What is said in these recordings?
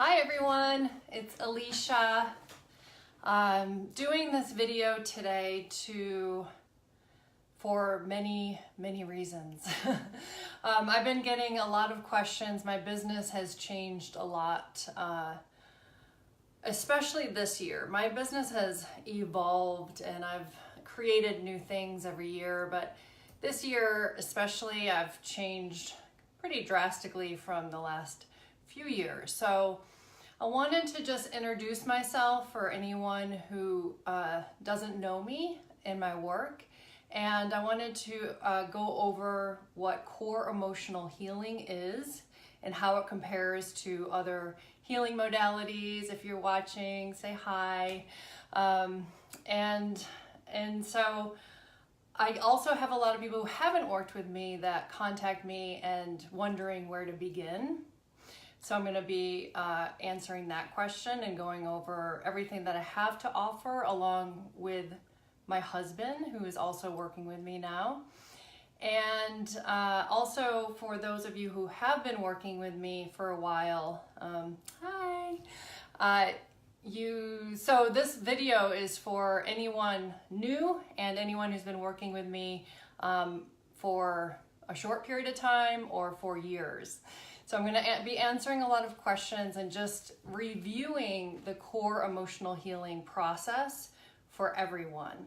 Hi everyone, it's Elicia. I'm doing this video today for many reasons. I've been getting a lot of questions. My business has changed a lot, especially this year. My business has evolved and I've created new things every year, but this year especially I've changed pretty drastically from the last few years. So I wanted to just introduce myself for anyone who doesn't know me and my work. And I wanted to go over what core emotional healing is and how it compares to other healing modalities. If you're watching, say hi. And so I also have a lot of people who haven't worked with me that contact me and wondering where to begin. So I'm going to be answering that question and going over everything that I have to offer along with my husband, who is also working with me now. And also for those of you who have been working with me for a while, hi. So this video is for anyone new and anyone who's been working with me for a short period of time or for years. So I'm going to be answering a lot of questions and just reviewing the core emotional healing process for everyone.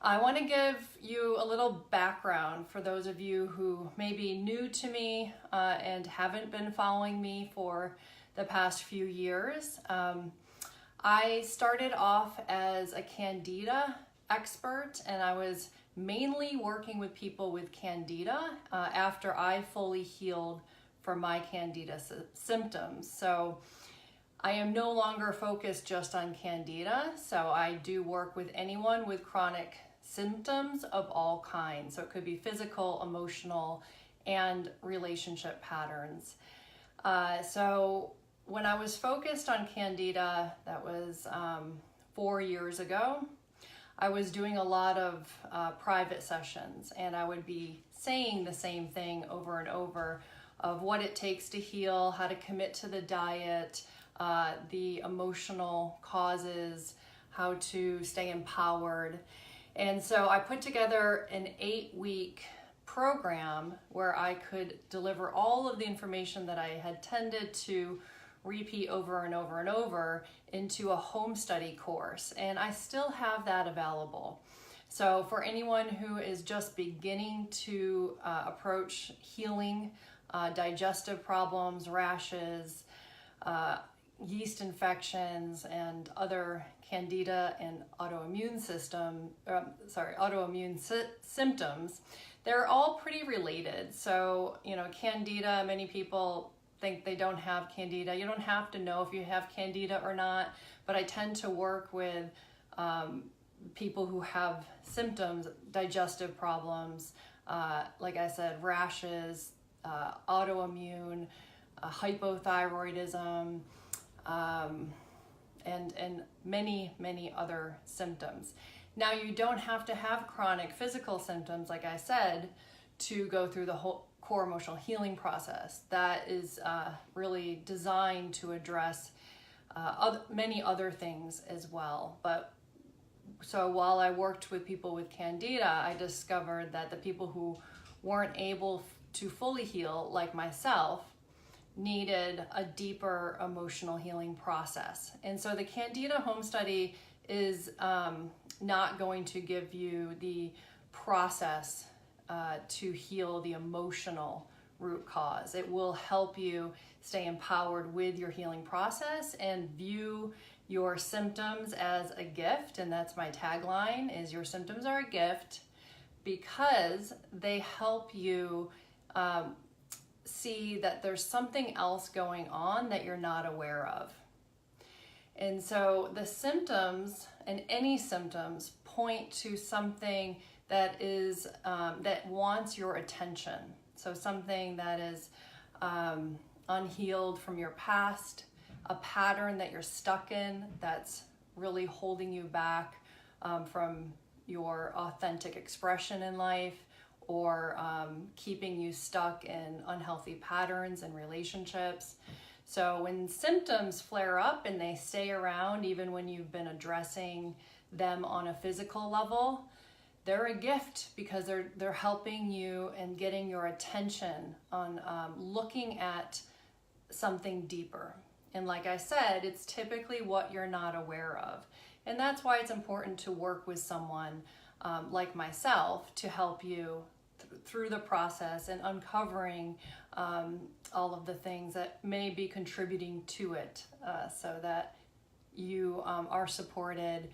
I want to give you a little background for those of you who may be new to me and haven't been following me for the past few years. I started off as a Candida expert, and I was mainly working with people with Candida after I fully healed for my Candida symptoms. So I am no longer focused just on Candida. So I do work with anyone with chronic symptoms of all kinds. So it could be physical, emotional, and relationship patterns. So when I was focused on Candida, that was 4 years ago, I was doing a lot of private sessions, and I would be saying the same thing over and over of what it takes to heal, how to commit to the diet, the emotional causes, how to stay empowered. And so I put together an 8-week program where I could deliver all of the information that I had tended to repeat over and over and over into a home study course. And I still have that available. So for anyone who is just beginning to approach healing digestive problems, rashes, yeast infections, and other Candida and autoimmune symptoms, they're all pretty related. So, Candida, many people think they don't have Candida. You don't have to know if you have Candida or not, but I tend to work with people who have symptoms, digestive problems, like I said, rashes, autoimmune, hypothyroidism, and many other symptoms. Now, you don't have to have chronic physical symptoms, like I said, to go through the whole core emotional healing process. That is really designed to address many other things as well. So while I worked with people with Candida, I discovered that the people who weren't able to fully heal, like myself, needed a deeper emotional healing process. And so the Candida home study is not going to give you the process to heal the emotional root cause. It will help you stay empowered with your healing process and view your symptoms as a gift. And that's my tagline, is your symptoms are a gift, because they help you see that there's something else going on that you're not aware of. And so the symptoms, and any symptoms, point to something that is that wants your attention. So something that is unhealed from your past, a pattern that you're stuck in that's really holding you back from your authentic expression in life, or keeping you stuck in unhealthy patterns and relationships. So when symptoms flare up and they stay around even when you've been addressing them on a physical level, they're a gift because they're helping you and getting your attention on looking at something deeper. And like I said, it's typically what you're not aware of. And that's why it's important to work with someone like myself to help you through the process and uncovering all of the things that may be contributing to it so that you are supported.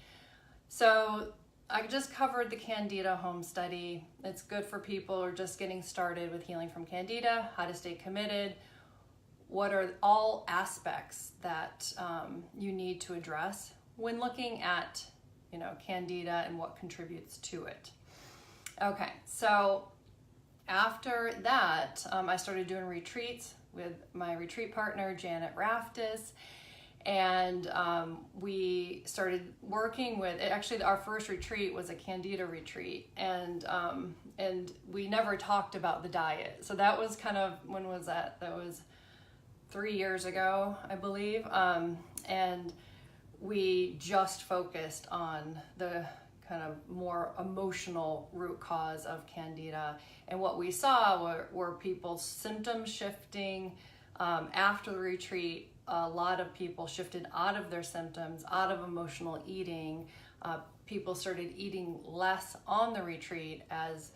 So I just covered the Candida home study. It's good for people who are just getting started with healing from Candida, how to stay committed, what are all aspects that you need to address when looking at, Candida and what contributes to it. Okay, so after that, I started doing retreats with my retreat partner, Janet Raftis, and we started working with, actually our first retreat was a Candida retreat, and we never talked about the diet. So that was kind of, when was that? That was 3 years ago, I believe, and we just focused on the kind of more emotional root cause of Candida. And what we saw were people's symptoms shifting. After the retreat, a lot of people shifted out of their symptoms, out of emotional eating. People started eating less on the retreat as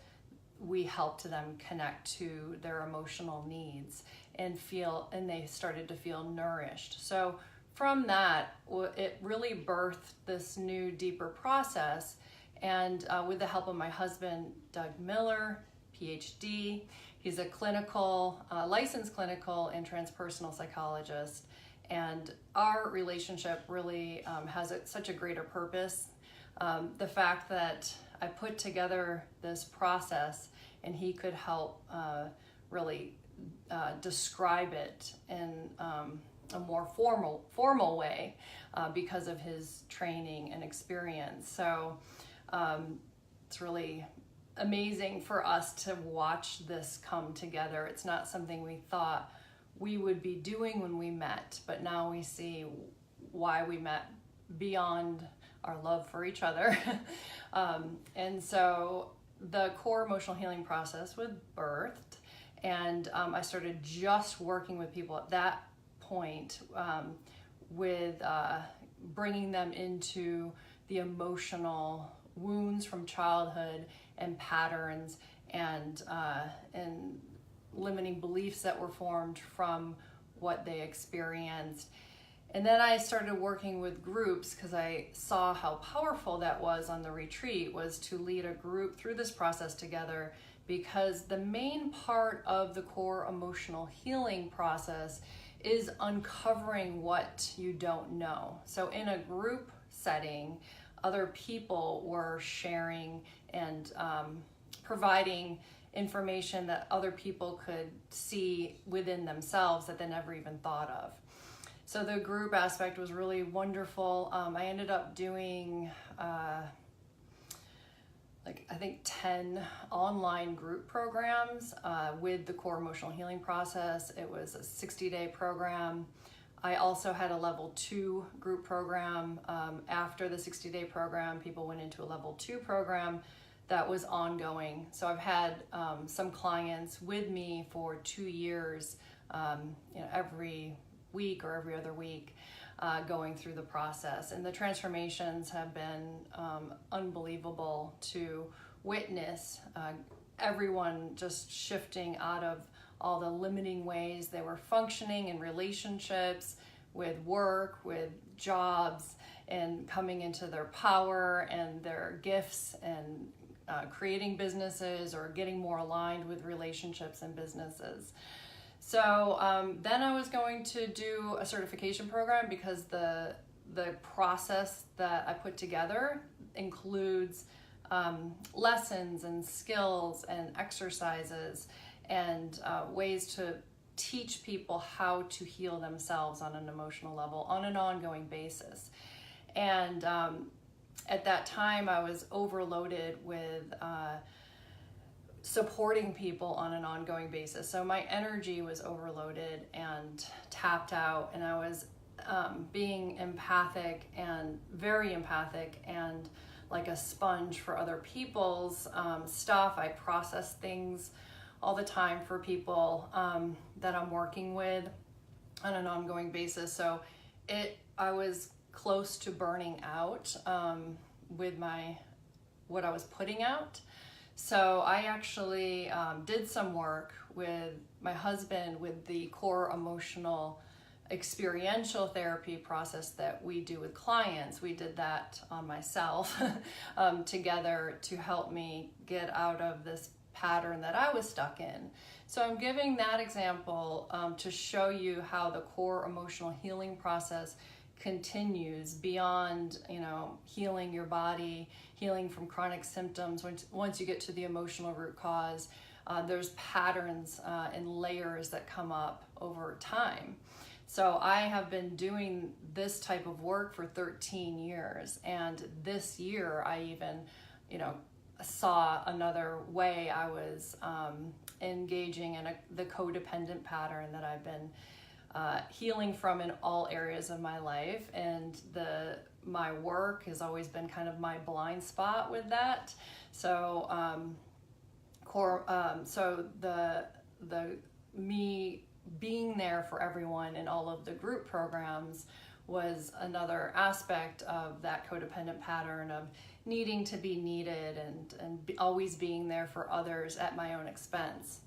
we helped them connect to their emotional needs and they started to feel nourished. So from that, it really birthed this new, deeper process. And with the help of my husband, Doug Miller, PhD, he's a licensed clinical and transpersonal psychologist. And our relationship really has such a greater purpose. The fact that I put together this process and he could help really describe it in a more formal way because of his training and experience. So it's really amazing for us to watch this come together. It's not something we thought we would be doing when we met, but now we see why we met beyond our love for each other. And so the core emotional healing process was birthed, and I started just working with people at that point with bringing them into the emotional wounds from childhood and patterns and limiting beliefs that were formed from what they experienced. And then I started working with groups because I saw how powerful that was on the retreat, was to lead a group through this process together, because the main part of the core emotional healing process is uncovering what you don't know. So in a group setting, other people were sharing and providing information that other people could see within themselves that they never even thought of. So the group aspect was really wonderful. I ended up doing I think 10 online group programs with the core emotional healing process. It was a 60-day program. I also had a level 2 group program. After the 60-day program, people went into a level 2 program that was ongoing. So I've had some clients with me for 2 years, every week or every other week, going through the process. And the transformations have been unbelievable to witness. Everyone just shifting out of all the limiting ways they were functioning in relationships, with work, with jobs, and coming into their power and their gifts, and creating businesses or getting more aligned with relationships and businesses. So then I was going to do a certification program, because the process that I put together includes lessons and skills and exercises and ways to teach people how to heal themselves on an emotional level on an ongoing basis. And at that time I was overloaded with supporting people on an ongoing basis. So my energy was overloaded and tapped out, and I was being empathic and very empathic and like a sponge for other people's stuff. I process things all the time for people that I'm working with on an ongoing basis. So I was close to burning out with what I was putting out. So I actually did some work with my husband with the core emotional experiential therapy process that we do with clients. We did that on myself together to help me get out of this pattern that I was stuck in. So I'm giving that example to show you how the core emotional healing process continues beyond, healing your body, healing from chronic symptoms. Once you get to the emotional root cause, there's patterns and layers that come up over time. So I have been doing this type of work for 13 years. And this year I even, saw another way I was engaging in the codependent pattern that I've been healing from in all areas of my life. And my work has always been kind of my blind spot with that. So me being there for everyone in all of the group programs was another aspect of that codependent pattern of needing to be needed and always being there for others at my own expense.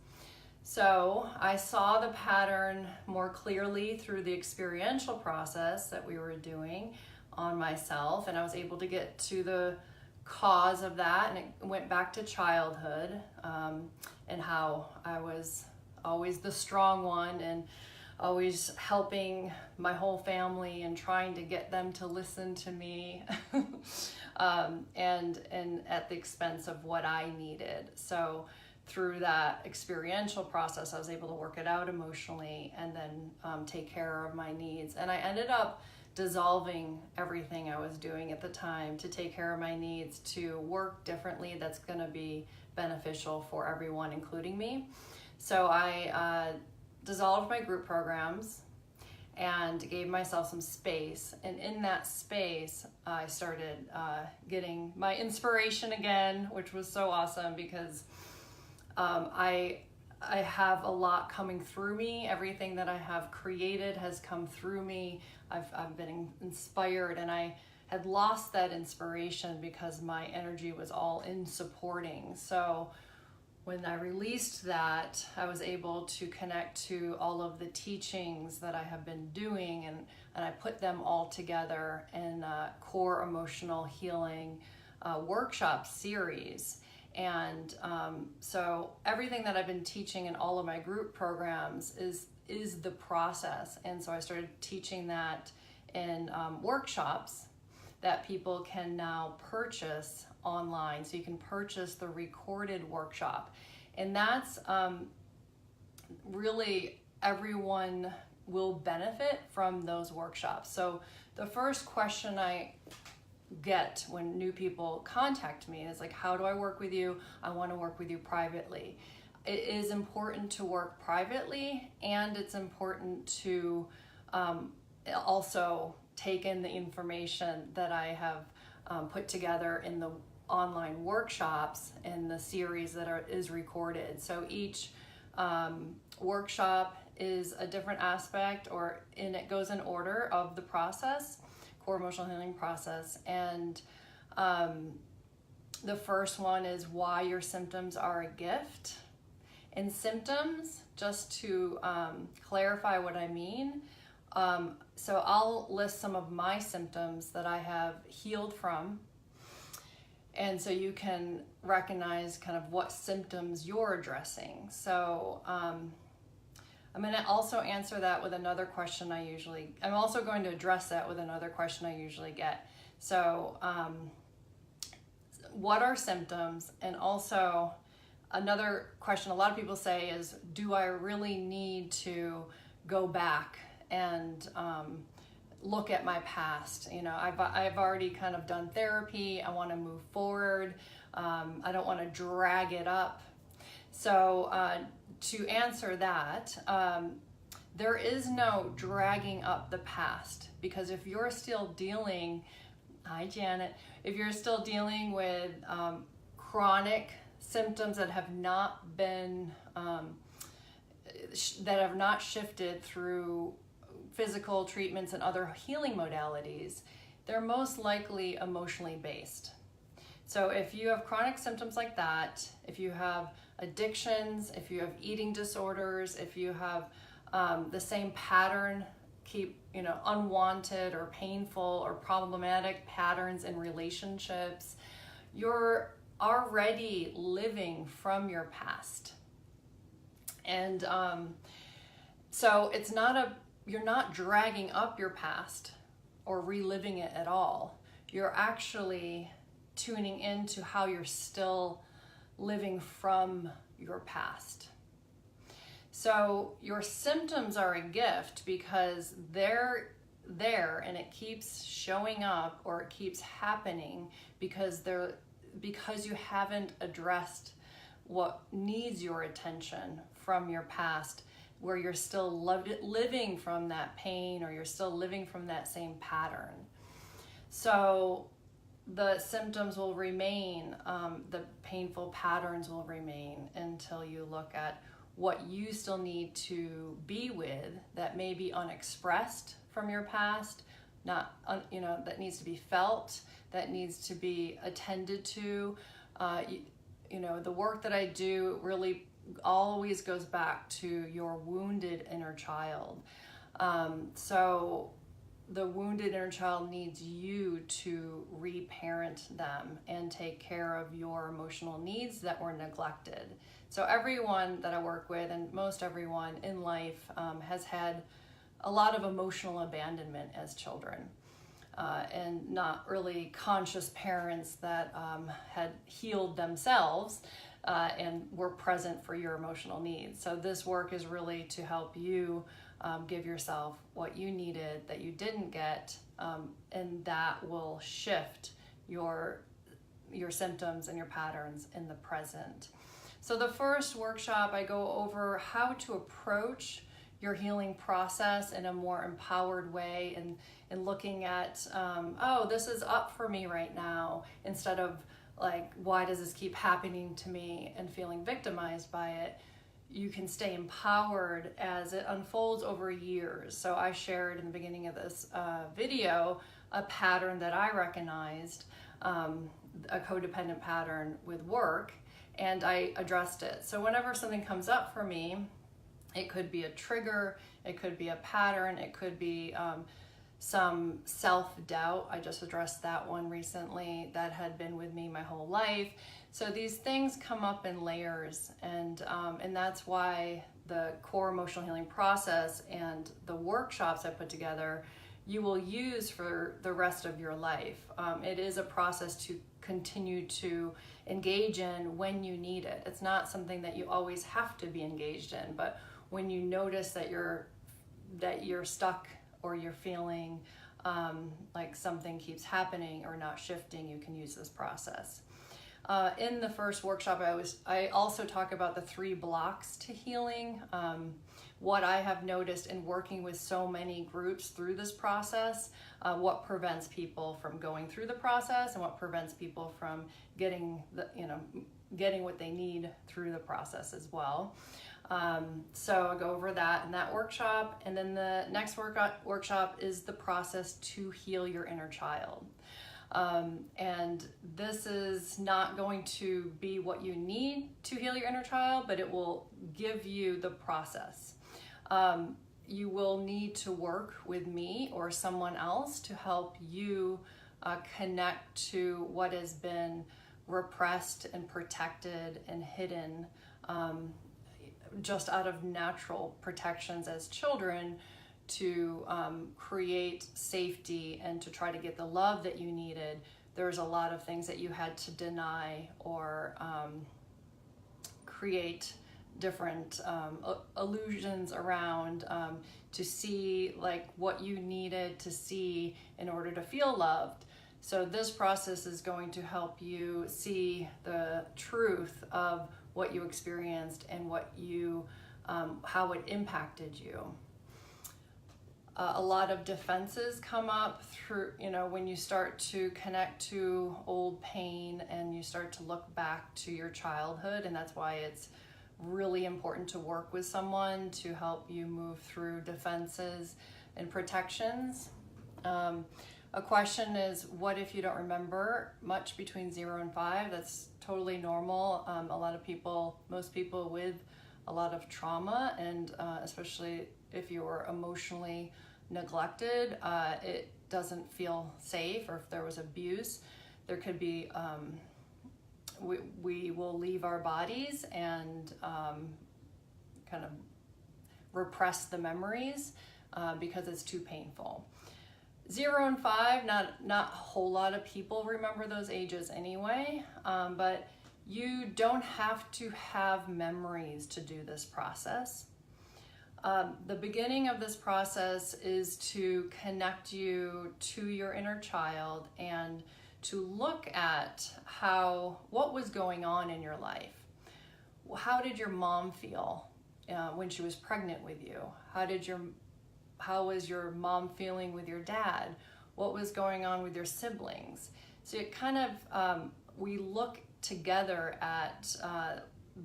So I saw the pattern more clearly through the experiential process that we were doing on myself, and I was able to get to the cause of that, and it went back to childhood and how I was always the strong one and always helping my whole family and trying to get them to listen to me and at the expense of what I needed. So through that experiential process, I was able to work it out emotionally and then take care of my needs. And I ended up dissolving everything I was doing at the time to take care of my needs, to work differently that's going to be beneficial for everyone, including me. So I dissolved my group programs and gave myself some space. And in that space, I started getting my inspiration again, which was so awesome because I have a lot coming through me. Everything that I have created has come through me. I've been inspired, and I had lost that inspiration because my energy was all in supporting. So when I released that, I was able to connect to all of the teachings that I have been doing, and I put them all together in a core emotional healing workshop series. And so everything that I've been teaching in all of my group programs is the process. And so I started teaching that in workshops that people can now purchase online. So you can purchase the recorded workshop. And that's really everyone will benefit from those workshops. So the first question I get when new people contact me is like, how do I work with you? I want to work with you privately. It is important to work privately, and it's important to also take in the information that I have put together in the online workshops and the series that is recorded. So each workshop is a different aspect, and it goes in order of the process, core emotional healing process. And the first one is why your symptoms are a gift. And symptoms, just to clarify what I mean, so I'll list some of my symptoms that I have healed from, and so you can recognize kind of what symptoms you're addressing. So I'm going to also answer that with another question I'm also going to address that with another question I usually get. So what are symptoms? And also another question a lot of people say is, do I really need to go back and look at my past? I've already kind of done therapy. I want to move forward. I don't want to drag it up. So to answer that, there is no dragging up the past, because if you're still dealing, hi Janet, if you're still dealing with chronic symptoms that have not been, that have not shifted through physical treatments and other healing modalities, they're most likely emotionally based. So if you have chronic symptoms like that, if you have addictions, if you have eating disorders, if you have the same pattern, unwanted or painful or problematic patterns in relationships, you're already living from your past. And so it's not you're not dragging up your past or reliving it at all. You're actually tuning into how you're still living from your past. So your symptoms are a gift because they're there and it keeps showing up, or it keeps happening because you haven't addressed what needs your attention from your past, where you're still living from that pain, or you're still living from that same pattern. So the symptoms will remain, the painful patterns will remain until you look at what you still need to be with that may be unexpressed from your past, that needs to be felt, that needs to be attended to. The work that I do really always goes back to your wounded inner child. So the wounded inner child needs you to reparent them and take care of your emotional needs that were neglected. So everyone that I work with, and most everyone in life, has had a lot of emotional abandonment as children, and not really conscious parents that had healed themselves and were present for your emotional needs. So this work is really to help you give yourself what you needed that you didn't get, and that will shift your symptoms and your patterns in the present. So the first workshop, I go over how to approach your healing process in a more empowered way, and looking at, this is up for me right now, instead of like, why does this keep happening to me, and feeling victimized by it. You can stay empowered as it unfolds over years. So I shared in the beginning of this video a pattern that I recognized, a codependent pattern with work, and I addressed it. So whenever something comes up for me, it could be a trigger, it could be a pattern, it could be some self-doubt. I just addressed that one recently that had been with me my whole life. So these things come up in layers, and that's why the core emotional healing process and the workshops I put together, you will use for the rest of your life. It is a process to continue to engage in when you need it. It's not something that you always have to be engaged in, but when you notice that you're stuck, or you're feeling like something keeps happening or not shifting, you can use this process. In the first workshop, I also talk about the 3 blocks to healing. What I have noticed in working with so many groups through this process, what prevents people from going through the process, and what prevents people from getting what they need through the process as well. So I'll go over that in that workshop, and then the next workshop is the process to heal your inner child. And this is not going to be what you need to heal your inner child, but it will give you the process. You will need to work with me or someone else to help you connect to what has been repressed and protected and hidden, just out of natural protections as children, to create safety and to try to get the love that you needed. There's a lot of things that you had to deny or create different illusions around to see like what you needed to see in order to feel loved. So this process is going to help you see the truth of what you experienced and what you, how it impacted you. A lot of defenses come up through, when you start to connect to old pain and you start to look back to your childhood, and that's why it's really important to work with someone to help you move through defenses and protections. A question is, what if you don't remember much between 0 and 5? That's totally normal. A lot of people, most people with a lot of trauma, and especially if you were emotionally neglected, it doesn't feel safe, or if there was abuse, there could be, we will leave our bodies and kind of repress the memories because it's too painful. 0 and 5, not a whole lot of people remember those ages anyway, but you don't have to have memories to do this process. The beginning of this process is to connect you to your inner child and to look at what was going on in your life. How did your mom feel when she was pregnant with you? How was your mom feeling with your dad? What was going on with your siblings? So it kind of, we look together at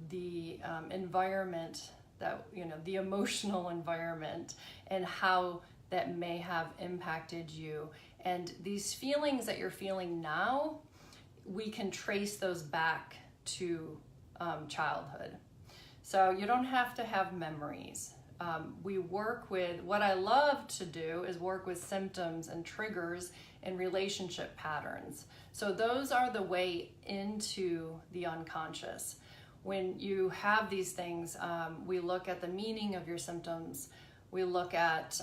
the environment that, the emotional environment and how that may have impacted you. And these feelings that you're feeling now, we can trace those back to childhood. So you don't have to have memories. We work with, what I love to do is work with symptoms and triggers and relationship patterns. So those are the way into the unconscious. When you have these things, we look at the meaning of your symptoms. We look at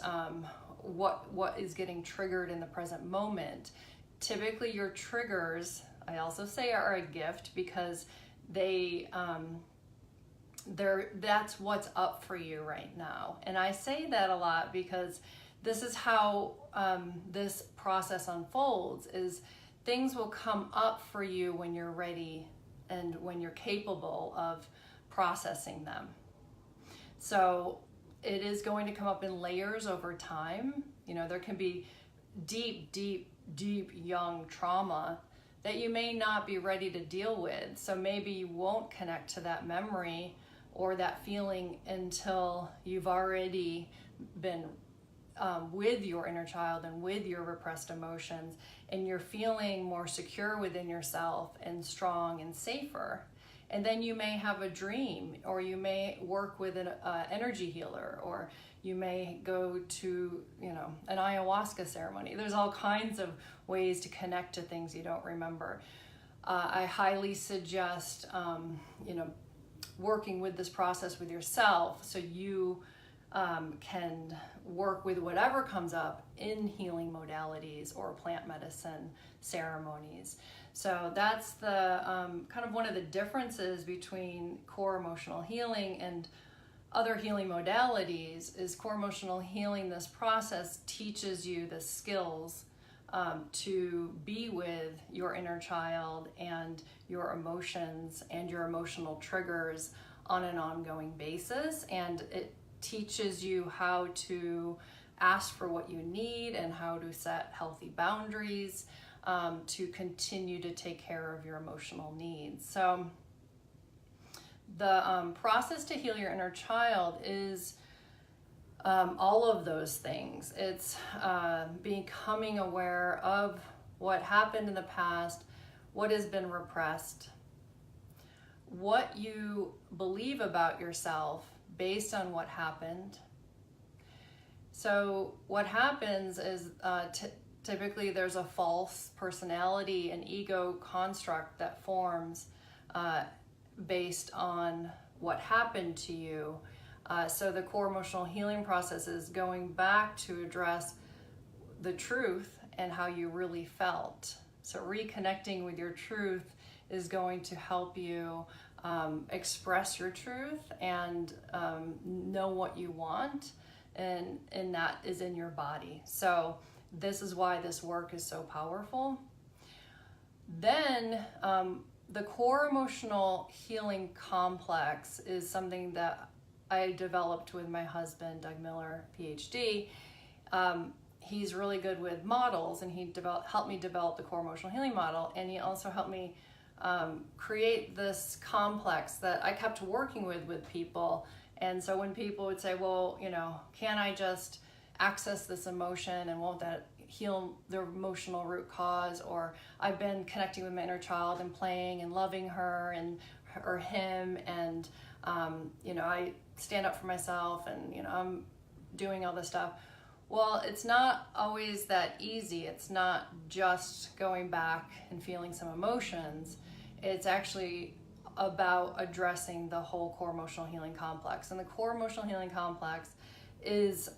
what is getting triggered in the present moment. Typically your triggers, I also say, are a gift because that's what's up for you right now. And I say that a lot because this is how this process unfolds, is things will come up for you when you're ready and when you're capable of processing them. So it is going to come up in layers over time. There can be deep young trauma that you may not be ready to deal with. So maybe you won't connect to that memory or that feeling until you've already been with your inner child and with your repressed emotions, and you're feeling more secure within yourself and strong and safer. And then you may have a dream, or you may work with an energy healer, or you may go to an ayahuasca ceremony. There's all kinds of ways to connect to things you don't remember. I highly suggest working with this process with yourself, so you can work with whatever comes up in healing modalities or plant medicine ceremonies. So that's the kind of one of the differences between core emotional healing and other healing modalities. Is core emotional healing, this process teaches you the skills to be with your inner child and your emotions and your emotional triggers on an ongoing basis, and it teaches you how to ask for what you need and how to set healthy boundaries to continue to take care of your emotional needs. So the process to heal your inner child is all of those things. It's becoming aware of what happened in the past, what has been repressed, what you believe about yourself based on what happened. So what happens is typically there's a false personality and ego construct that forms based on what happened to you. So the core emotional healing process is going back to address the truth and how you really felt. So reconnecting with your truth is going to help you express your truth and know what you want, and that is in your body. So this is why this work is so powerful. Then the core emotional healing complex is something that I developed with my husband, Doug Miller, PhD. He's really good with models, and he helped me develop the core emotional healing model, and he also helped me create this complex that I kept working with people. And so when people would say, well, can I just access this emotion, and won't that heal their emotional root cause? Or I've been connecting with my inner child and playing and loving her or him, and I stand up for myself, and I'm doing all this stuff. Well, it's not always that easy. It's not just going back and feeling some emotions. It's actually about addressing the whole core emotional healing complex. And the core emotional healing complex is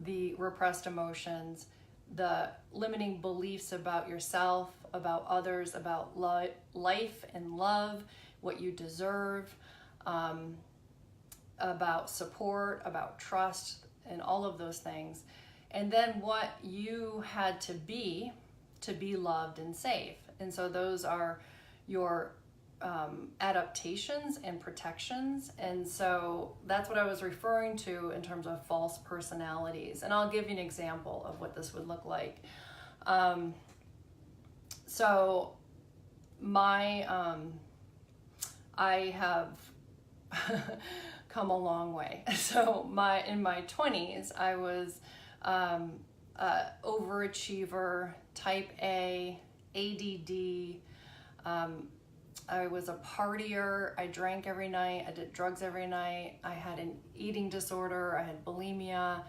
the repressed emotions, the limiting beliefs about yourself, about others, about life and love, what you deserve, about support, about trust, and all of those things. And then what you had to be loved and safe. And so those are your adaptations and protections. And so that's what I was referring to in terms of false personalities. And I'll give you an example of what this would look like. So I have come a long way. So in my 20s, I was overachiever, type A, ADD. I was a partier. I drank every night. I did drugs every night. I had an eating disorder. I had bulimia.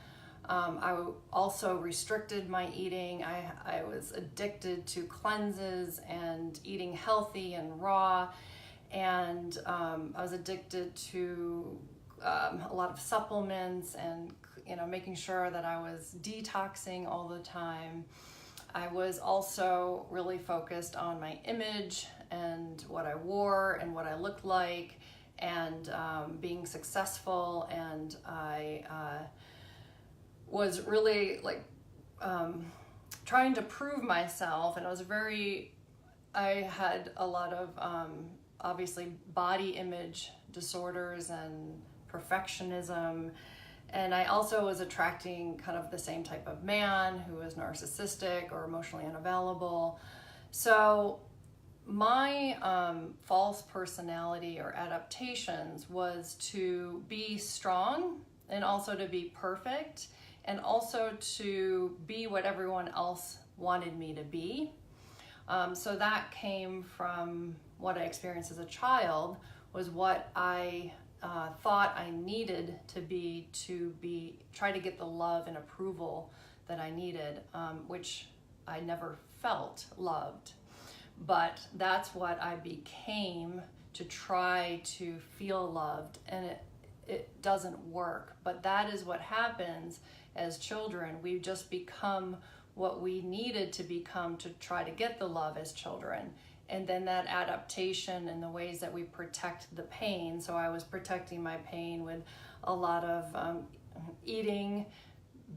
I also restricted my eating. I was addicted to cleanses and eating healthy and raw. And I was addicted to a lot of supplements, and making sure that I was detoxing all the time. I was also really focused on my image and what I wore and what I looked like, and being successful. And I was really trying to prove myself, and I had a lot of obviously body image disorders and perfectionism. And I also was attracting kind of the same type of man who was narcissistic or emotionally unavailable. So my false personality or adaptations was to be strong, and also to be perfect, and also to be what everyone else wanted me to be. So that came from what I experienced as a child, was what I thought I needed to try to get the love and approval that I needed, which I never felt loved. But that's what I became to try to feel loved, and it doesn't work. But that is what happens as children. We just become what we needed to become to try to get the love as children. And then that adaptation and the ways that we protect the pain. So I was protecting my pain with a lot of eating,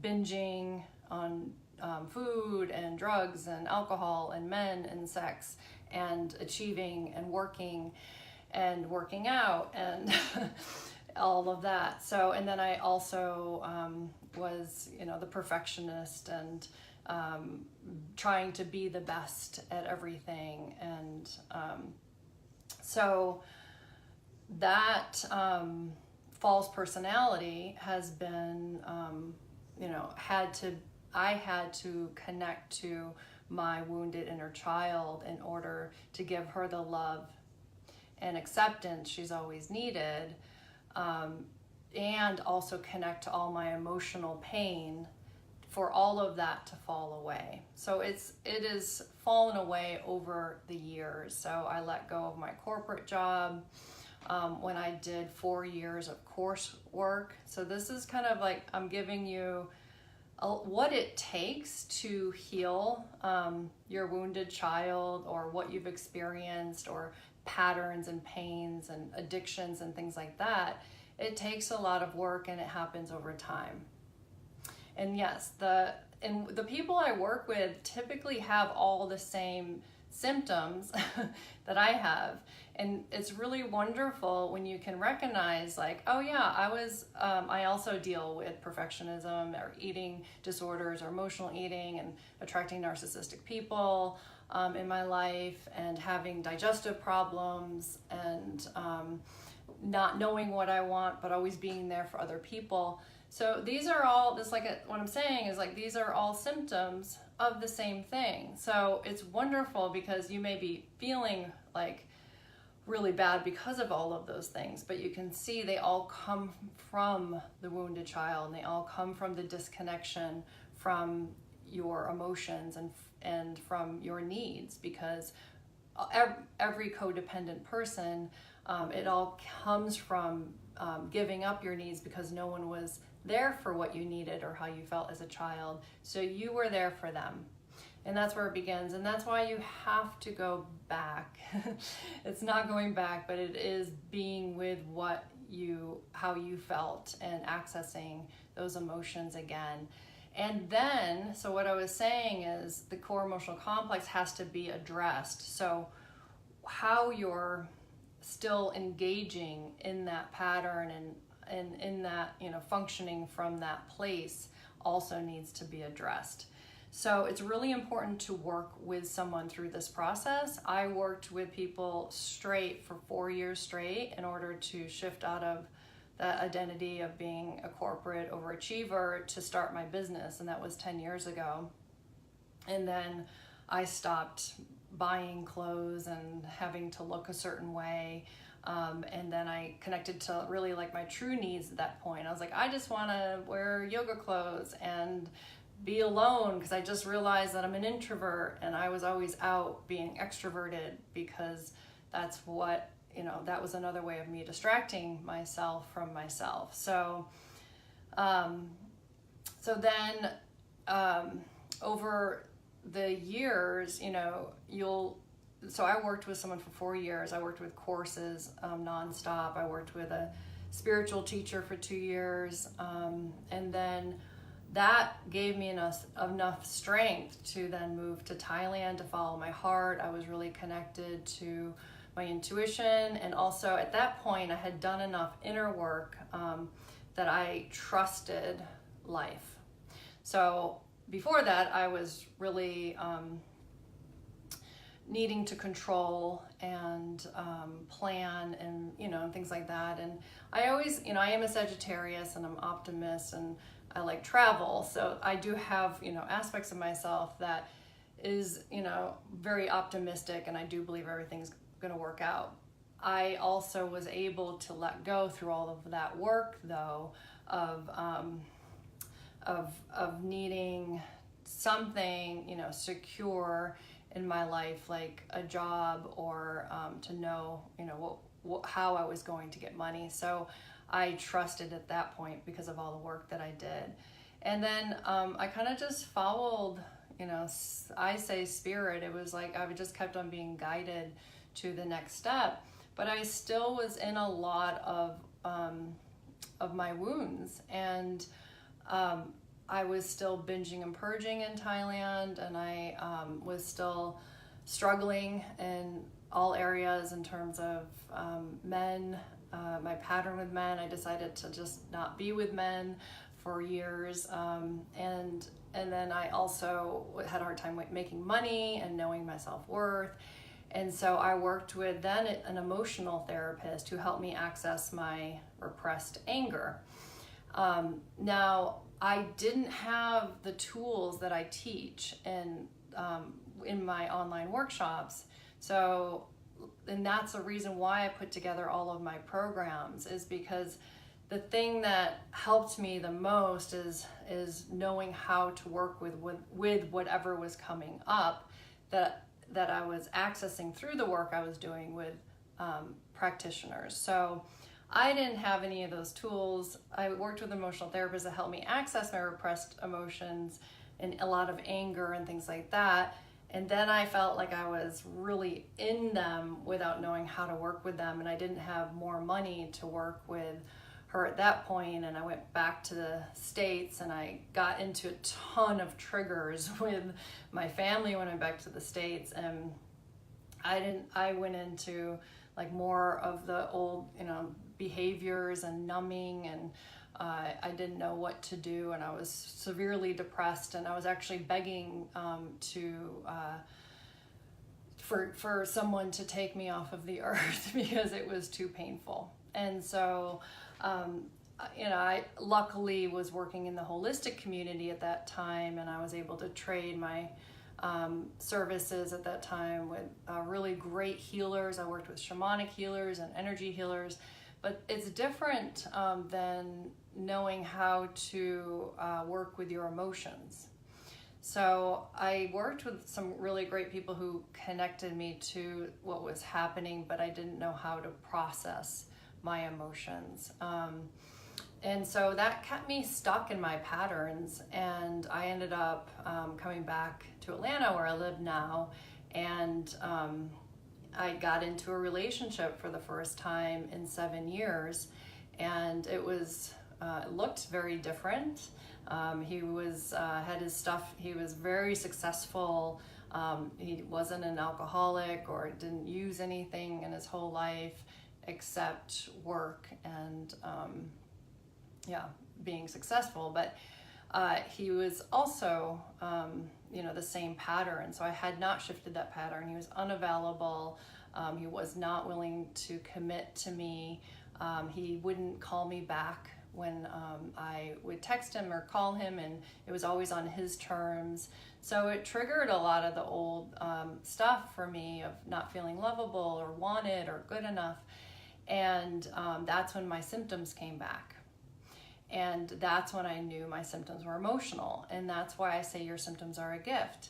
binging on food and drugs and alcohol and men and sex, and achieving and working out and all of that. So, and then I also was, the perfectionist, and trying to be the best at everything. And so that false personality has been, I had to connect to my wounded inner child in order to give her the love and acceptance she's always needed, and also connect to all my emotional pain for all of that to fall away. So it has fallen away over the years. So I let go of my corporate job when I did 4 years of coursework. So this is kind of like, I'm giving you what it takes to heal your wounded child, or what you've experienced, or patterns and pains and addictions and things like that. It takes a lot of work, and it happens over time. And yes, the people I work with typically have all the same symptoms that I have. And it's really wonderful when you can recognize, like, oh yeah, I also deal with perfectionism or eating disorders or emotional eating and attracting narcissistic people in my life, and having digestive problems, and not knowing what I want, but always being there for other people. So these are all, what I'm saying is, like, these are all symptoms of the same thing. So it's wonderful because you may be feeling like really bad because of all of those things, but you can see they all come from the wounded child, and they all come from the disconnection from your emotions and from your needs, because every codependent person, it all comes from giving up your needs because no one was there for what you needed or how you felt as a child. So you were there for them. And that's where it begins. And that's why you have to go back. It's not going back, but it is being with how you felt and accessing those emotions again. And then, so what I was saying is the core emotional complex has to be addressed. So how you're still engaging in that pattern and in that, functioning from that place also needs to be addressed. So it's really important to work with someone through this process. I worked with people straight for 4 years straight in order to shift out of that identity of being a corporate overachiever to start my business, and that was 10 years ago. And then I stopped buying clothes and having to look a certain way. And then I connected to really like my true needs at that point. I was like, I just want to wear yoga clothes and be alone, because I just realized that I'm an introvert, and I was always out being extroverted because that's what, that was another way of me distracting myself from myself. So, then over the years, so I worked with someone for 4 years. I worked with courses nonstop. I worked with a spiritual teacher for 2 years. And then that gave me enough strength to then move to Thailand to follow my heart. I was really connected to my intuition. And also at that point, I had done enough inner work that I trusted life. So before that, I was really needing to control and plan and things like that. And I always, I am a Sagittarius, and I'm optimist, and I like travel. So I do have, aspects of myself that is, very optimistic, and I do believe everything's going to work out. I also was able to let go through all of that work, though, of needing something, secure in my life, like a job, or to know, how I was going to get money. So I trusted at that point because of all the work that I did. And then I kind of just followed, I say spirit. It was like I just kept on being guided to the next step. But I still was in a lot of my wounds, and I was still binging and purging in Thailand, and I was still struggling in all areas in terms of men, my pattern with men. I decided to just not be with men for years, and then I also had a hard time making money and knowing my self-worth. And so I worked with then an emotional therapist who helped me access my repressed anger. Now, I didn't have the tools that I teach in my online workshops. So, and that's the reason why I put together all of my programs, is because the thing that helped me the most is knowing how to work with whatever was coming up that I was accessing through the work I was doing with practitioners. So I didn't have any of those tools. I worked with emotional therapists that helped me access my repressed emotions and a lot of anger and things like that. And then I felt like I was really in them without knowing how to work with them. And I didn't have more money to work with her at that point. And I went back to the States, and I got into a ton of triggers with my family when I went back to the States. And I went into like more of the old, behaviors and numbing, and I didn't know what to do, and I was severely depressed, and I was actually begging for someone to take me off of the earth because it was too painful. And so, I luckily was working in the holistic community at that time, and I was able to trade my services at that time with really great healers. I worked with shamanic healers and energy healers, but it's different than knowing how to work with your emotions. So I worked with some really great people who connected me to what was happening, but I didn't know how to process my emotions. And so that kept me stuck in my patterns, and I ended up coming back to Atlanta where I live now, and I got into a relationship for the first time in 7 years, and it looked very different. He had his stuff. He was very successful. He wasn't an alcoholic or didn't use anything in his whole life except work and being successful. But he was also the same pattern. So I had not shifted that pattern. He was unavailable. He was not willing to commit to me. He wouldn't call me back when I would text him or call him, and it was always on his terms. So it triggered a lot of the old stuff for me of not feeling lovable or wanted or good enough. And that's when my symptoms came back. And that's when I knew my symptoms were emotional. And that's why I say your symptoms are a gift.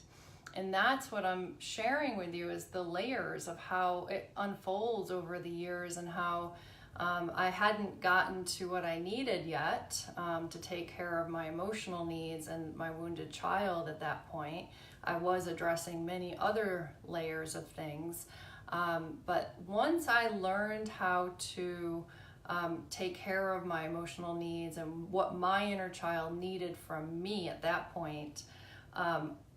And that's what I'm sharing with you, is the layers of how it unfolds over the years, and how I hadn't gotten to what I needed yet to take care of my emotional needs and my wounded child at that point. I was addressing many other layers of things. But once I learned how to take care of my emotional needs and what my inner child needed from me at that point,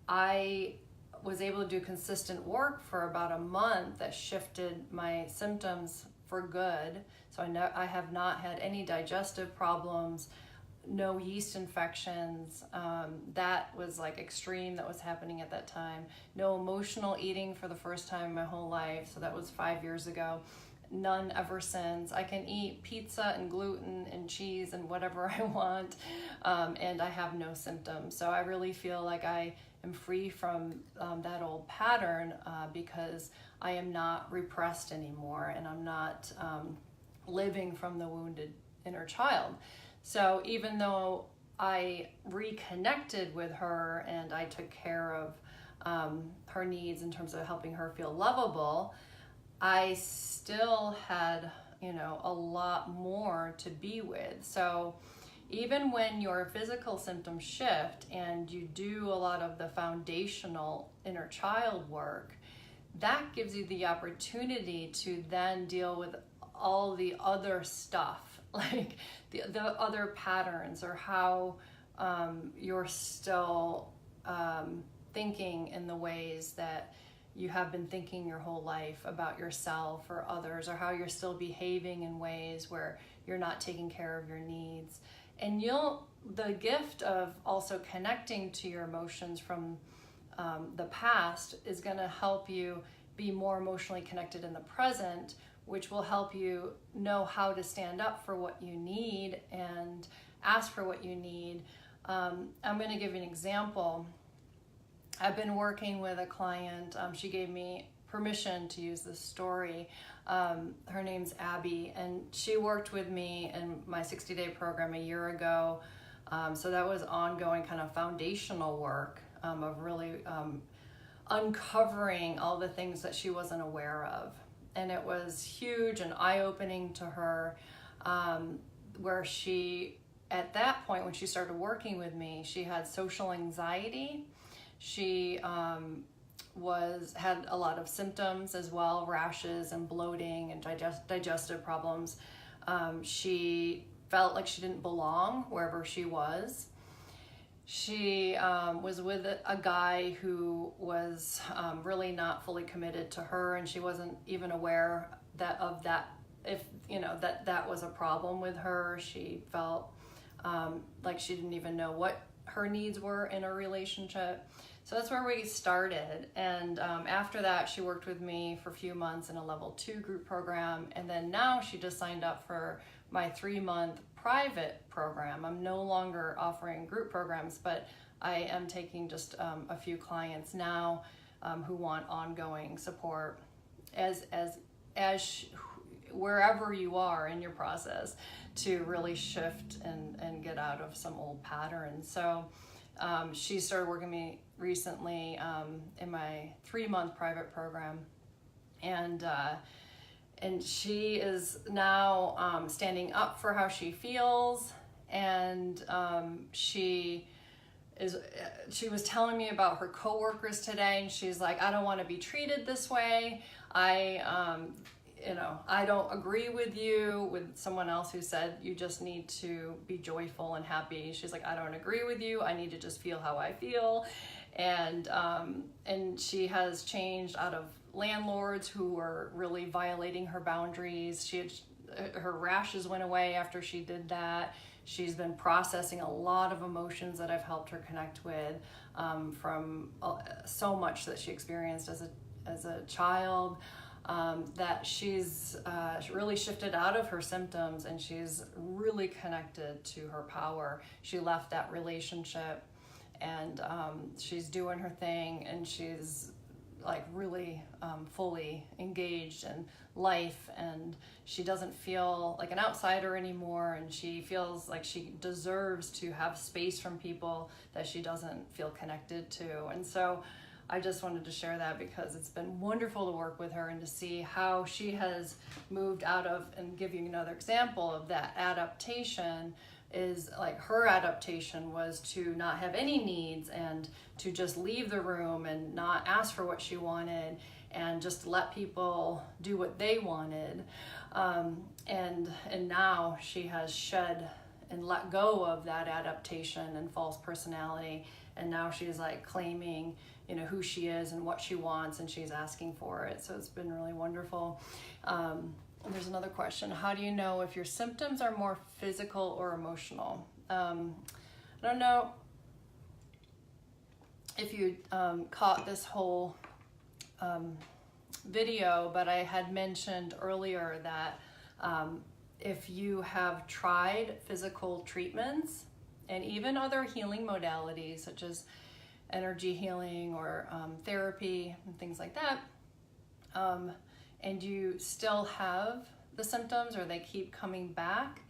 I was able to do consistent work for about a month that shifted my symptoms for good. So I have not had any digestive problems, no yeast infections. That was like extreme that was happening at that time. No emotional eating for the first time in my whole life. So that was 5 years ago. None ever since. I can eat pizza and gluten and cheese and whatever I want, and I have no symptoms. So I really feel like I am free from that old pattern because I am not repressed anymore, and I'm not living from the wounded inner child. So even though I reconnected with her and I took care of her needs in terms of helping her feel lovable, I still had, a lot more to be with. So even when your physical symptoms shift and you do a lot of the foundational inner child work, that gives you the opportunity to then deal with all the other stuff, like the other patterns, or how you're still thinking in the ways that you have been thinking your whole life about yourself or others, or how you're still behaving in ways where you're not taking care of your needs. And the gift of also connecting to your emotions from the past is going to help you be more emotionally connected in the present, which will help you know how to stand up for what you need and ask for what you need. I'm going to give you an example. I've been working with a client. She gave me permission to use this story. Her name's Abby, and she worked with me in my 60-day program a year ago. So that was ongoing kind of foundational work of really uncovering all the things that she wasn't aware of. And it was huge and eye-opening to her, where she, at that point when she started working with me, she had social anxiety. She had a lot of symptoms as well, rashes and bloating and digestive problems. She felt like she didn't belong wherever she was. She was with a guy who was really not fully committed to her, and she wasn't even aware of that. If that was a problem with her, she felt like she didn't even know what her needs were in a relationship. So that's where we started. And after that, she worked with me for a few months in a level 2 group program. And then now she just signed up for my 3-month private program. I'm no longer offering group programs, but I am taking just a few clients now who want ongoing support as wherever you are in your process to really shift and get out of some old patterns. So she started working with me recently in my 3-month private program, and she is now standing up for how she feels, and she was telling me about her coworkers today, and she's like, I don't want to be treated this way. I don't agree with you, with someone else who said you just need to be joyful and happy. She's like, I don't agree with you. I need to just feel how I feel. And she has changed out of landlords who were really violating her boundaries. Her rashes went away after she did that. She's been processing a lot of emotions that I've helped her connect with from so much that she experienced as a child. That she's really shifted out of her symptoms, and she's really connected to her power. She left that relationship, and she's doing her thing, and she's like really fully engaged in life, and she doesn't feel like an outsider anymore, and she feels like she deserves to have space from people that she doesn't feel connected to. And so I just wanted to share that because it's been wonderful to work with her and to see how she has moved out of, and give you another example of that adaptation, is like her adaptation was to not have any needs and to just leave the room and not ask for what she wanted and just let people do what they wanted. And now she has shed and let go of that adaptation and false personality, and now she's like claiming who she is and what she wants, and she's asking for it. So it's been really wonderful. There's another question. How do you know if your symptoms are more physical or emotional? I don't know if you caught this whole video, but I had mentioned earlier that if you have tried physical treatments and even other healing modalities such as energy healing or therapy and things like that, and you still have the symptoms or they keep coming back,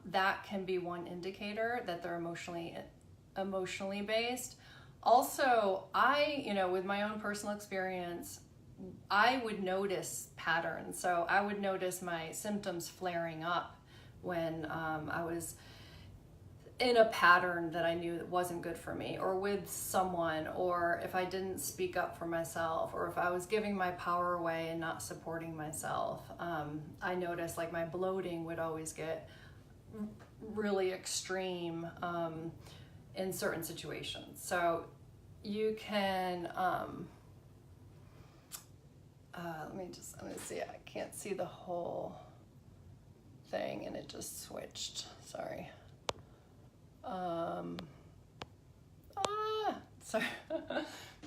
that can be one indicator that they're emotionally based. Also, with my own personal experience, I would notice patterns. So I would notice my symptoms flaring up when I was in a pattern that I knew that wasn't good for me, or with someone, or if I didn't speak up for myself, or if I was giving my power away and not supporting myself. I noticed like my bloating would always get really extreme in certain situations. So you can, let me see, I can't see the whole thing and it just switched, sorry. Sorry.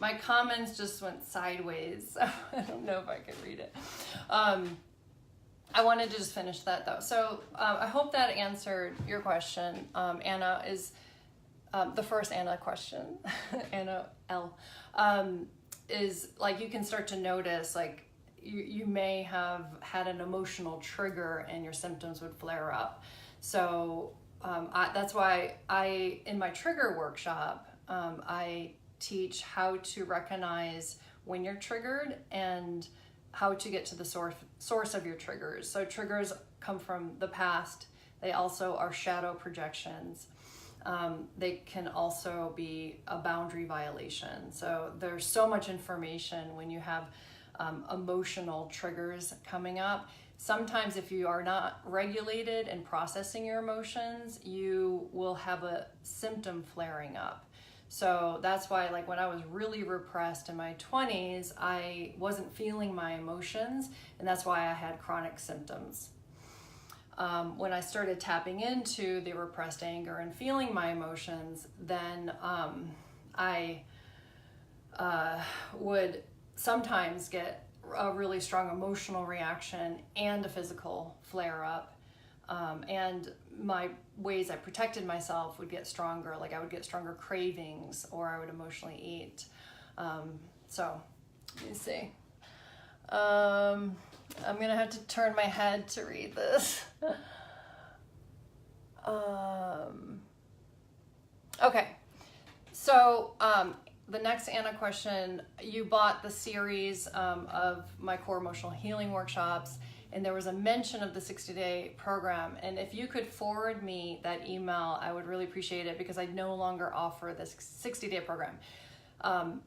My comments just went sideways, so I don't know if I can read it. I wanted to just finish that though. So I hope that answered your question. Anna is the first Anna question. Anna L. Is like you can start to notice like you may have had an emotional trigger and your symptoms would flare up. So that's why in my trigger workshop, I teach how to recognize when you're triggered and how to get to the source of your triggers. So triggers come from the past. They also are shadow projections. They can also be a boundary violation. So there's so much information when you have emotional triggers coming up. sometimes if you are not regulated and processing your emotions, you will have a symptom flaring up. So that's why, like, when I was really repressed in my 20s, I wasn't feeling my emotions, and that's why I had chronic symptoms. When I started tapping into the repressed anger and feeling my emotions, then I would sometimes get a really strong emotional reaction and a physical flare-up. And my ways I protected myself would get stronger. Like, I would get stronger cravings, or I would emotionally eat. So let me see. I'm gonna have to turn my head to read this. Okay, so the next Anna question, you bought the series of my core emotional healing workshops, and there was a mention of the 60-day program. And if you could forward me that email, I would really appreciate it, because I no longer offer this 60-day program.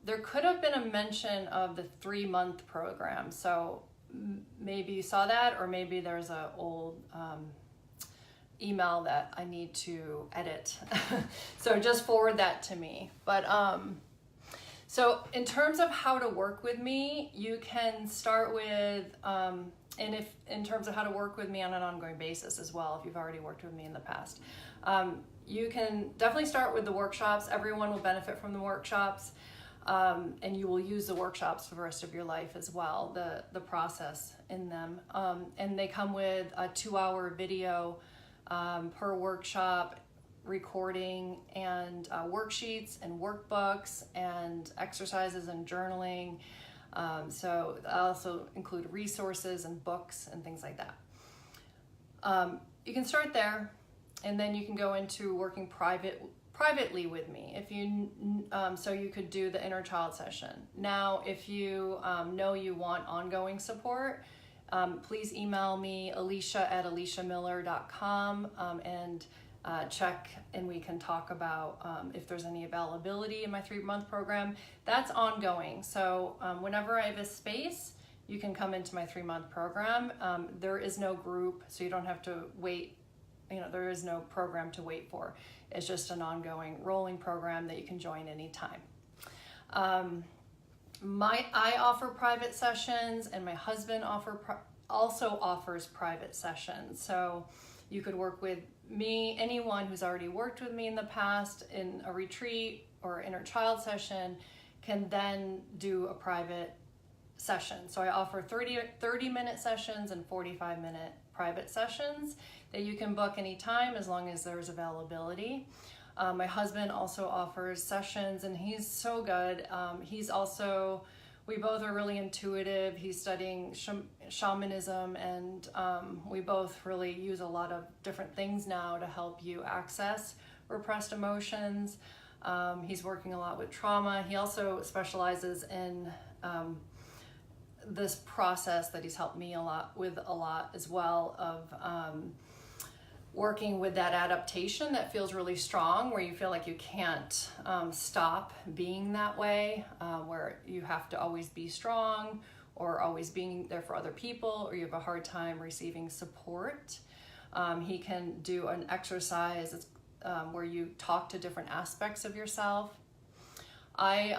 There could have been a mention of the 3-month program. So maybe you saw that, or maybe there's an old email that I need to edit. So just forward that to me. But so in terms of how to work with me, you can start with, and if in terms of how to work with me on an ongoing basis as well, if you've already worked with me in the past, you can definitely start with the workshops. Everyone will benefit from the workshops, and you will use the workshops for the rest of your life as well, the process in them. And they come with a 2-hour video per workshop, recording, and worksheets and workbooks and exercises and journaling. So I also include resources and books and things like that. You can start there, and then you can go into working privately with me. If you so you could do the inner child session. Now, if you know you want ongoing support, please email me, Elicia@eliciamiller.com, and check, and we can talk about if there's any availability in my 3-month program. That's ongoing. So whenever I have a space, you can come into my 3-month program. There is no group, so you don't have to wait. There is no program to wait for. It's just an ongoing rolling program that you can join anytime. I offer private sessions, and my husband also offers private sessions. So you could work with me. Anyone who's already worked with me in the past in a retreat or inner child session can then do a private session. So I offer 30-minute sessions and 45-minute private sessions that you can book anytime as long as there's availability. My husband also offers sessions, and he's so good. We both are really intuitive. He's studying shamanism, and we both really use a lot of different things now to help you access repressed emotions. He's working a lot with trauma. He also specializes in this process that he's helped me a lot as well, of working with that adaptation that feels really strong, where you feel like you can't stop being that way, where you have to always be strong, or always being there for other people, or you have a hard time receiving support. He can do an exercise where you talk to different aspects of yourself. I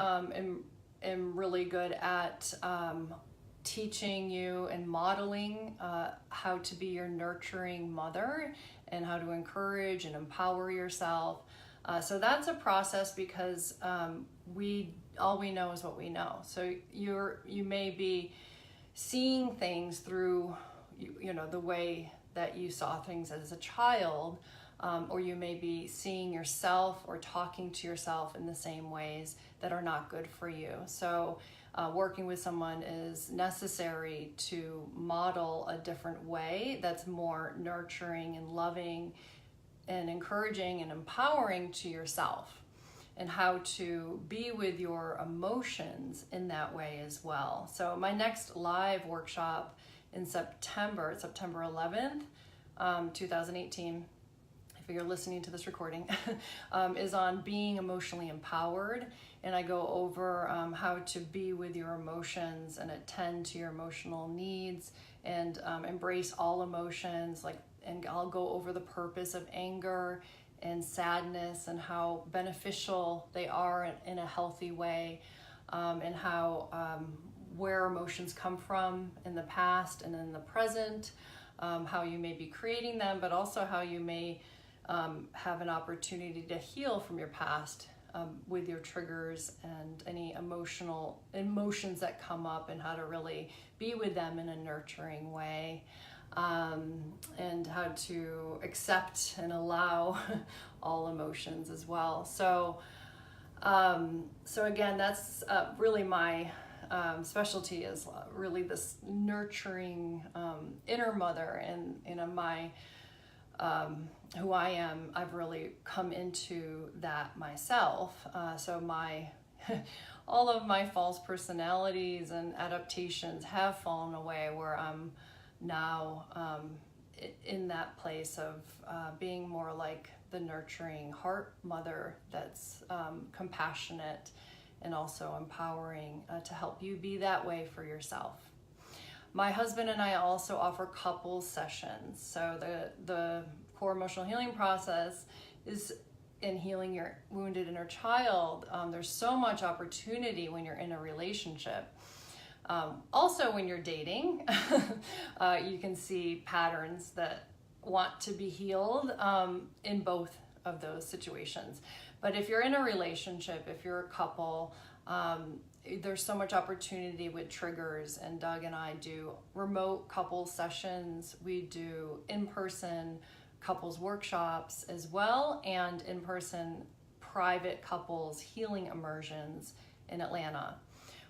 am really good at teaching you and modeling how to be your nurturing mother, and how to encourage and empower yourself. So that's a process, because all we know is what we know. So you may be seeing things through the way that you saw things as a child, or you may be seeing yourself or talking to yourself in the same ways that are not good for you. So working with someone is necessary to model a different way that's more nurturing and loving and encouraging and empowering to yourself, and how to be with your emotions in that way as well. So my next live workshop in September 11th, 2018. If if you're listening to this recording, is on being emotionally empowered. And I go over how to be with your emotions and attend to your emotional needs and embrace all emotions. And I'll go over the purpose of anger and sadness and how beneficial they are in a healthy way, and how where emotions come from in the past and in the present, how you may be creating them, but also how you may have an opportunity to heal from your past with your triggers and any emotions that come up, and how to really be with them in a nurturing way, and how to accept and allow all emotions as well. So again, that's really my specialty, is really this nurturing inner mother, and my who I am. I've really come into that myself. So all of my false personalities and adaptations have fallen away, where I'm now in that place of being more like the nurturing heart mother that's compassionate and also empowering to help you be that way for yourself. My husband and I also offer couples sessions. So the core emotional healing process is in healing your wounded inner child. There's so much opportunity when you're in a relationship. Also, when you're dating, you can see patterns that want to be healed in both of those situations. But if you're in a relationship, if you're a couple, there's so much opportunity with triggers, and Doug and I do remote couple sessions. We do in-person couples workshops as well, and in-person private couples healing immersions in Atlanta.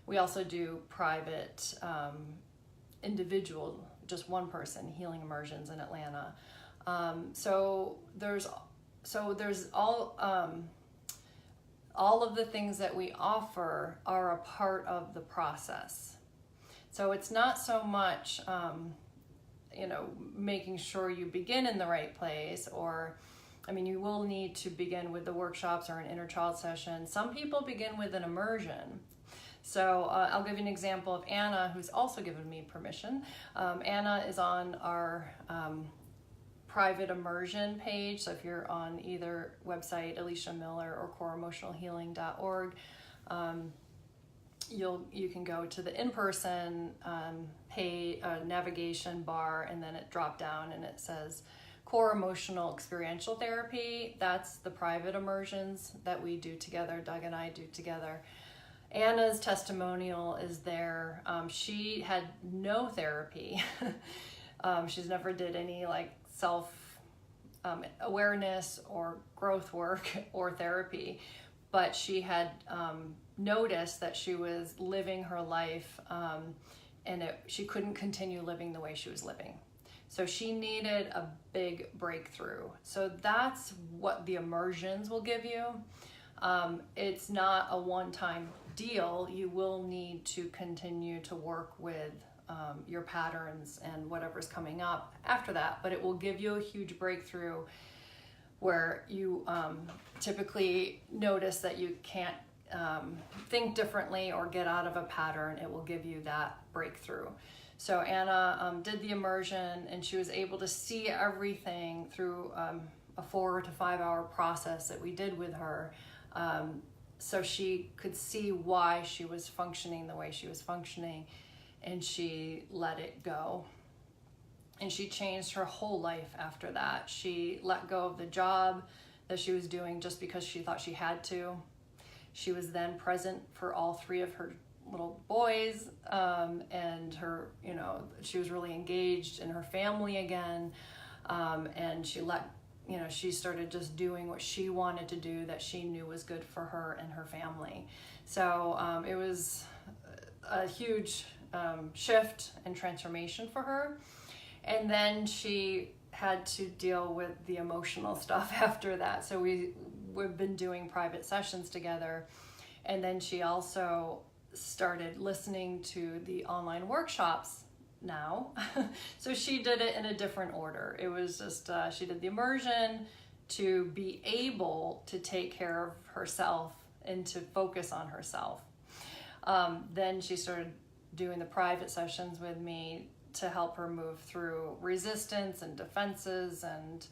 We also do private individual, just one person healing immersions in Atlanta. So there's all of the things that we offer are a part of the process. So it's not so much, making sure you begin in the right place, or, you will need to begin with the workshops or an inner child session. Some people begin with an immersion. So I'll give you an example of Anna, who's also given me permission. Anna is on our private immersion page. So if you're on either website, Elicia Miller or coreemotionalhealing.org, you can go to the in-person navigation bar, and then it drop down and it says Core Emotional Experiential Therapy. That's the private immersions that we do together, Doug and I do together. Anna's testimonial is there. She had no therapy. She's never did any self awareness or growth work or therapy, but she had noticed that she was living her life, and she couldn't continue living the way she was living. So she needed a big breakthrough. So that's what the immersions will give you. It's not a one-time deal. You will need to continue to work with your patterns and whatever's coming up after that, but it will give you a huge breakthrough where you typically notice that you can't think differently or get out of a pattern. It will give you that breakthrough. So Anna did the immersion, and she was able to see everything through a 4 to 5 hour process that we did with her. So she could see why she was functioning the way she was functioning, and she let it go. And she changed her whole life after that. She let go of the job that she was doing just because she thought she had to. She was then present for all 3 of her little boys, and her, she was really engaged in her family again. And she started just doing what she wanted to do, that she knew was good for her and her family. So it was a huge shift and transformation for her. And then she had to deal with the emotional stuff after that. So we've been doing private sessions together. And then she also started listening to the online workshops now. So she did it in a different order. It was just, she did the immersion, to be able to take care of herself and to focus on herself. Then she started doing the private sessions with me to help her move through resistance and defenses and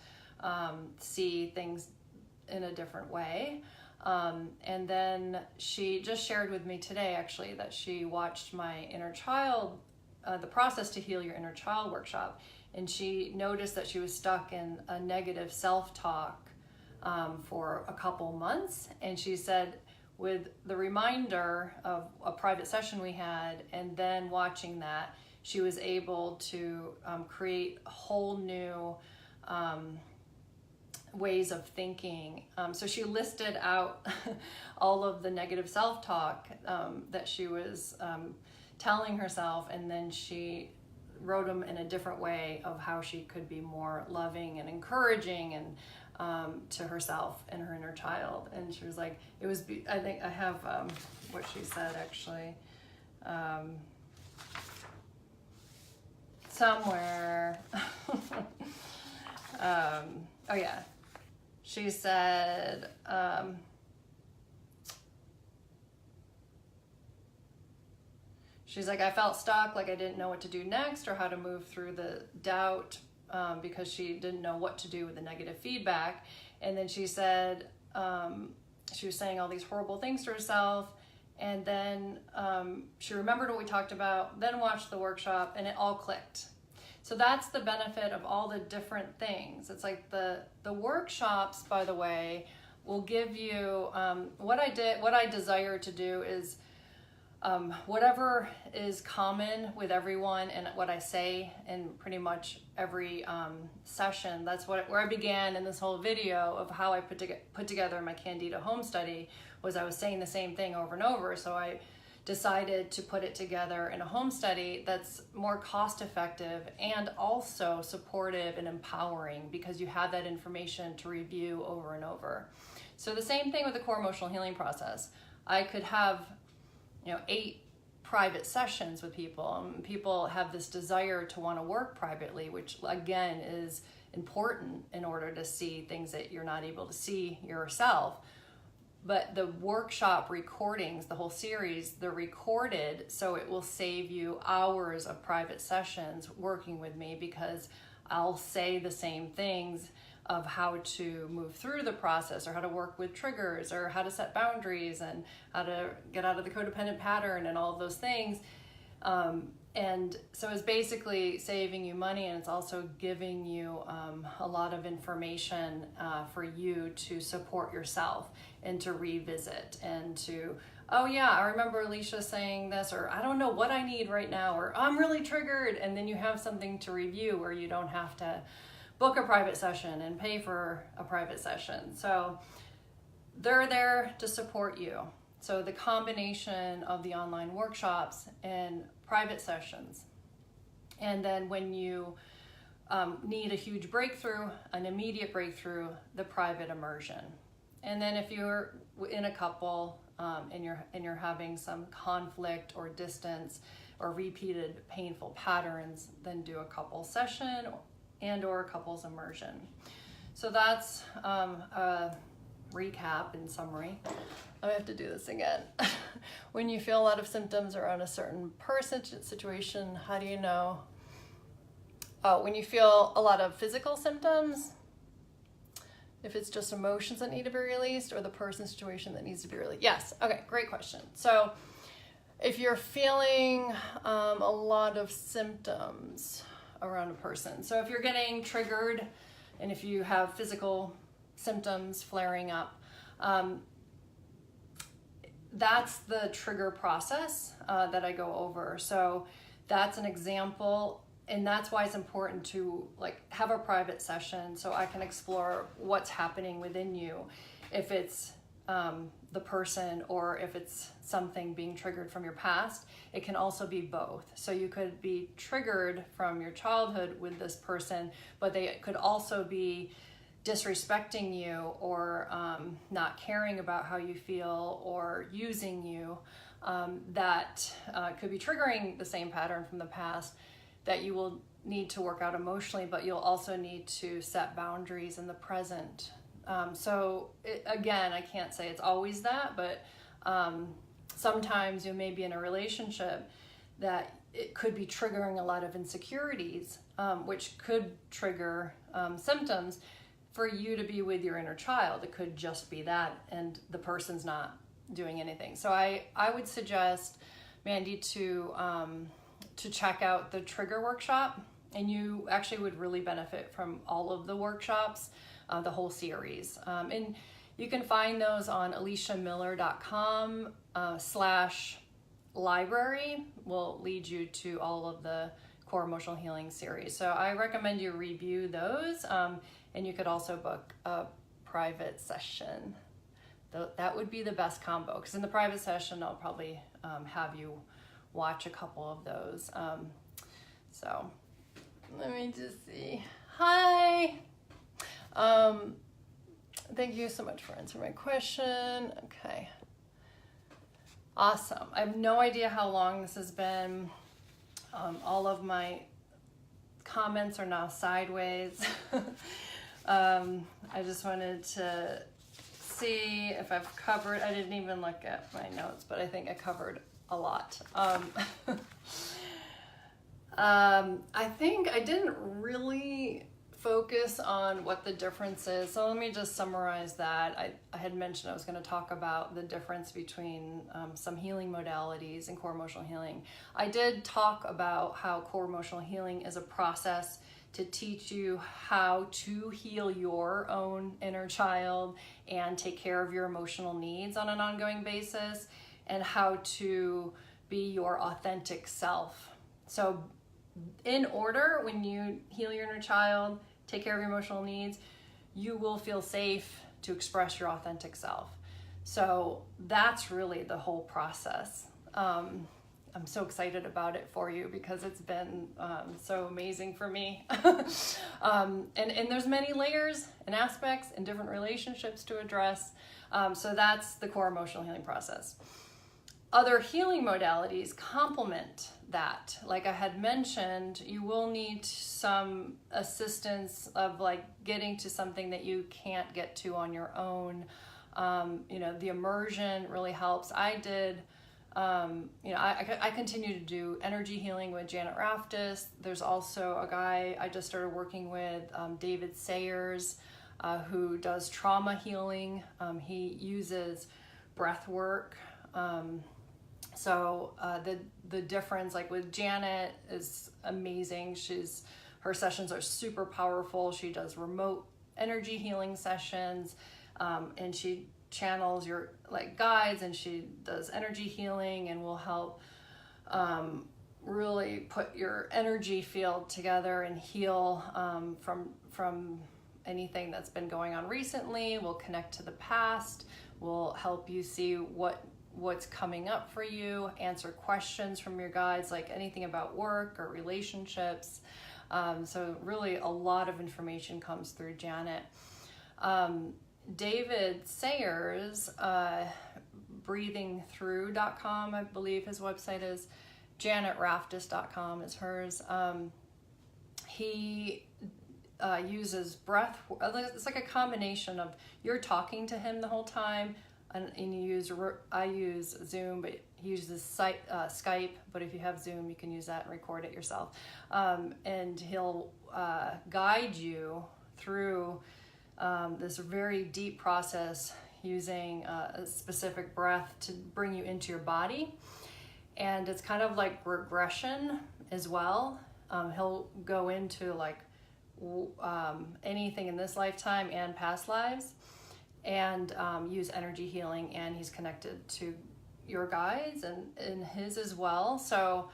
see things in a different way. And then she just shared with me today, actually, that she watched my inner child, the Process to Heal Your Inner Child workshop, and she noticed that she was stuck in a negative self-talk for a couple months. And she said, with the reminder of a private session we had, and then watching that, she was able to create a whole new ways of thinking. So she listed out all of the negative self-talk that she was telling herself, and then she wrote them in a different way of how she could be more loving and encouraging and to herself and her inner child. And she was like, it was, I think I have what she said actually somewhere. Oh yeah, she said, she's like, I felt stuck, like I didn't know what to do next or how to move through the doubt because she didn't know what to do with the negative feedback. And then she said, she was saying all these horrible things to herself. And then she remembered what we talked about, then watched the workshop, and it all clicked. So that's the benefit of all the different things. It's like the workshops, by the way, will give you, what I desire to do is whatever is common with everyone and what I say in pretty much every session. That's where I began in this whole video of how I put together my Candida home study, was I was saying the same thing over and over. So I decided to put it together in a home study that's more cost effective and also supportive and empowering, because you have that information to review over and over. So the same thing with the core emotional healing process. I could have 8 private sessions with people, and people have this desire to want to work privately, which again is important in order to see things that you're not able to see yourself. But the workshop recordings, the whole series, they're recorded, so it will save you hours of private sessions working with me, because I'll say the same things of how to move through the process, or how to work with triggers, or how to set boundaries, and how to get out of the codependent pattern and all of those things. And so it's basically saving you money, and it's also giving you a lot of information for you to support yourself and to revisit and to, oh yeah, I remember Elicia saying this, or I don't know what I need right now, or I'm really triggered. And then you have something to review where you don't have to book a private session and pay for a private session. So they're there to support you. So the combination of the online workshops and private sessions. And then when you need a huge breakthrough, an immediate breakthrough, the private immersion. And then if you're in a couple and you're having some conflict or distance or repeated painful patterns, then do a couple session or a couples immersion. So that's a recap and summary. I have to do this again. When you feel a lot of symptoms around a certain person, situation, how do you know? Oh, when you feel a lot of physical symptoms, if it's just emotions that need to be released, or the person situation that needs to be released. Yes, okay, great question. So if you're feeling a lot of symptoms around a person, so if you're getting triggered and if you have physical symptoms flaring up, that's the trigger process that I go over. So that's an example, and that's why it's important to have a private session so I can explore what's happening within you, if it's the person or if it's something being triggered from your past. It can also be both. So you could be triggered from your childhood with this person, but they could also be disrespecting you or not caring about how you feel or using you. That could be triggering the same pattern from the past that you will need to work out emotionally, but you'll also need to set boundaries in the present Again, I can't say it's always that, but sometimes you may be in a relationship that it could be triggering a lot of insecurities, which could trigger symptoms for you to be with your inner child. It could just be that, and the person's not doing anything. So I would suggest, Mandy, to check out the trigger workshop, and you actually would really benefit from all of the workshops, the whole series. And you can find those on eliciamiller.com /library will lead you to all of the core emotional healing series. So I recommend you review those, and you could also book a private session. That would be the best combo, because in the private session I'll probably have you watch a couple of those. So let me just see. Hi. Thank you so much for answering my question. Okay. Awesome. I have no idea how long this has been. All of my comments are now sideways. I just wanted to see if I've covered, I didn't even look at my notes, but I think I covered a lot. I think I didn't really focus on what the difference is. So let me just summarize that. I had mentioned I was going to talk about the difference between some healing modalities and core emotional healing. I did talk about how core emotional healing is a process to teach you how to heal your own inner child and take care of your emotional needs on an ongoing basis, and how to be your authentic self. So in order, when you heal your inner child, take care of your emotional needs, you will feel safe to express your authentic self. So that's really the whole process. I'm so excited about it for you, because it's been so amazing for me. And there's many layers and aspects and different relationships to address. So that's the core emotional healing process. Other healing modalities complement that. Like I had mentioned, you will need some assistance of like getting to something that you can't get to on your own. The immersion really helps. I did, I continue to do energy healing with Janet Raftis. There's also a guy I just started working with, David Sayers, who does trauma healing. He uses breath work. So the difference, like with Janet, is amazing. Her sessions are super powerful. She does remote energy healing sessions, and she channels your like guides, and she does energy healing and will help really put your energy field together and heal from anything that's been going on recently. Will connect to the past, will help you see what's coming up for you, answer questions from your guides, like anything about work or relationships. So really a lot of information comes through Janet. David Sayers, breathingthrough.com, I believe his website is. JanetRaftis.com is hers. He uses breath. It's like a combination of you're talking to him the whole time, and I use Zoom, but he uses Skype. But if you have Zoom, you can use that and record it yourself. And he'll guide you through this very deep process using a specific breath to bring you into your body. And it's kind of like regression as well. He'll go into like anything in this lifetime and past lives, and use energy healing, and he's connected to your guides and his as well. So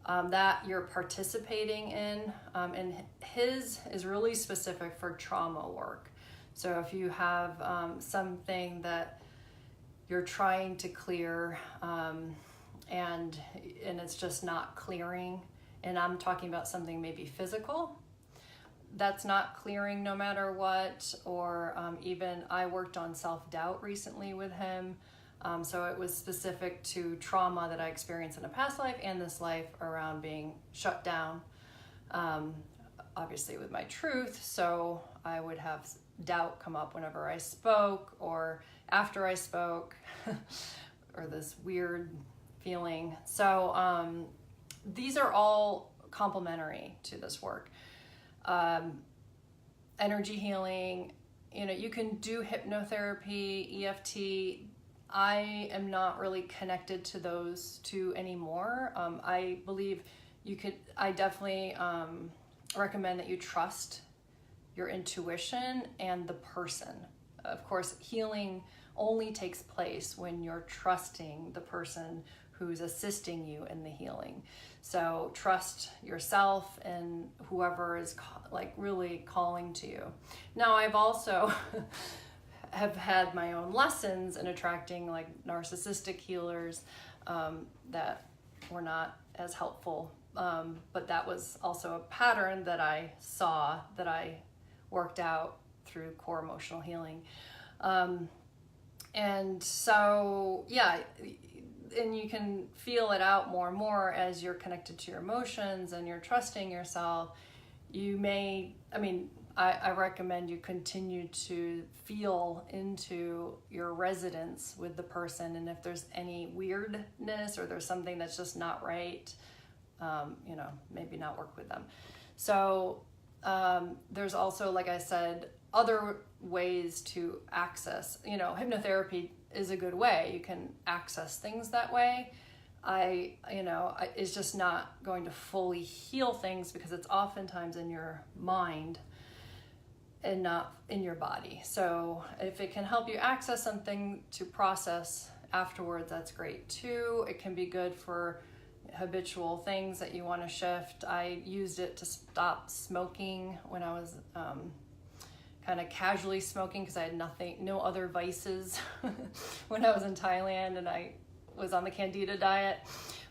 that you're participating in, and his is really specific for trauma work. So if you have something that you're trying to clear, and it's just not clearing, and I'm talking about something maybe physical that's not clearing no matter what, or even I worked on self-doubt recently with him. So it was specific to trauma that I experienced in a past life and this life around being shut down, obviously with my truth. So I would have doubt come up whenever I spoke or after I spoke, or this weird feeling. So these are all complementary to this work. Energy healing, you can do hypnotherapy, EFT. I am not really connected to those two anymore. I believe I definitely recommend that you trust your intuition and the person. Of course, healing only takes place when you're trusting the person who's assisting you in the healing. So trust yourself and whoever is really calling to you. Now, I've also have had my own lessons in attracting narcissistic healers that were not as helpful. But that was also a pattern that I saw that I worked out through core emotional healing. And so, yeah, and you can feel it out more and more as you're connected to your emotions and you're trusting yourself. I recommend you continue to feel into your resonance with the person. And if there's any weirdness or there's something that's just not right, maybe not work with them. So there's also, like I said, other ways to access, hypnotherapy is a good way. You can access things that way. It's just not going to fully heal things because it's oftentimes in your mind and not in your body. So if it can help you access something to process afterwards, that's great too. It can be good for habitual things that you want to shift. I used it to stop smoking when I was kind of casually smoking because I had no other vices when I was in Thailand and I was on the Candida diet.